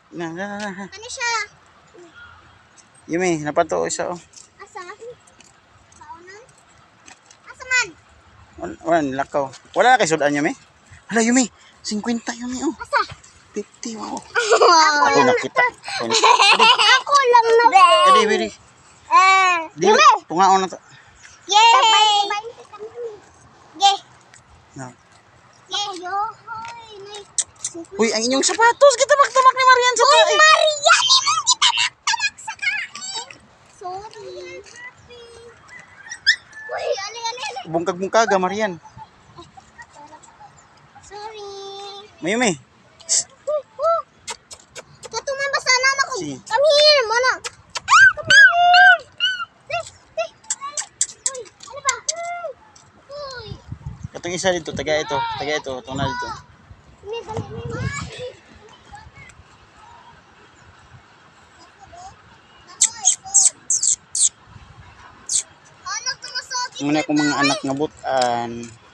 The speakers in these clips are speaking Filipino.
Na. Ano siya? Yumi, napato isa oh. Asa? Kaunan? Asa man? Wala, nilakaw. Wala na kay sudan Yumi? Hala Yumi, 50 Yumi oh. Asa? 50 wow. Ako Nakita. Ako lang na. Kadi, biri. Dili, tungaon na to. Yay! Yay! No. Yay! Yohoy! Uy, ang inyong sapatos, kita magtamak ni Marian sa tae. Marian! Imong kita magtamak sa kain! Sorry. Uy, ali. Bungkag-bungkaga, Marian. Sorry. Mayumi. Katuman ba sana ako? Si. Come here, mana. Come here. Uy, ano ba? Uy. Katong isa dito, taga ito, itong na dito. Muna akong mga anak nga butan.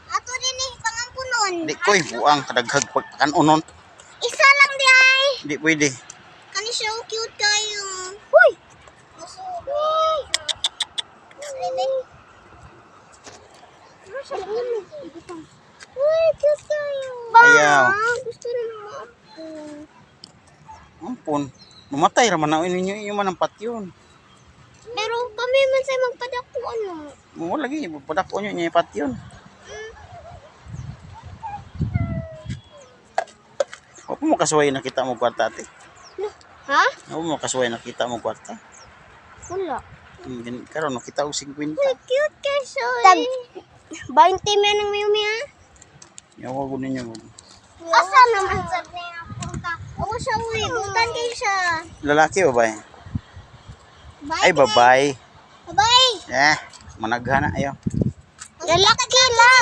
Ato din eh, pangampunon. Di ko'y buang kadaghag pagkanonon. Isa lang di ay. Di pwede. Kani siya cute kayo. Huy! Uy! Uy, cute kayo. Ayaw. Gusto rin mo ako. Ampun. Mamatay raman na ninyo yung manampat yun. Pero kami man sa magpadako ano. Mo lagi padako nyo niya pat yun. Opo mo kasuway nakita mo kwarta ate. Ha? Opo mo kasuway nakita mo kwarta. Wala. Karon nakita og 50. Cute kayo siya. 20 man ang mayumi ha? Yawa ko ninyo. Asa naman sa niya punta? Ako siya uy, butan kayo siya. Lalaki o ba? Bye. Ay babay. Bye. Managha na ayo. Lalaki lang.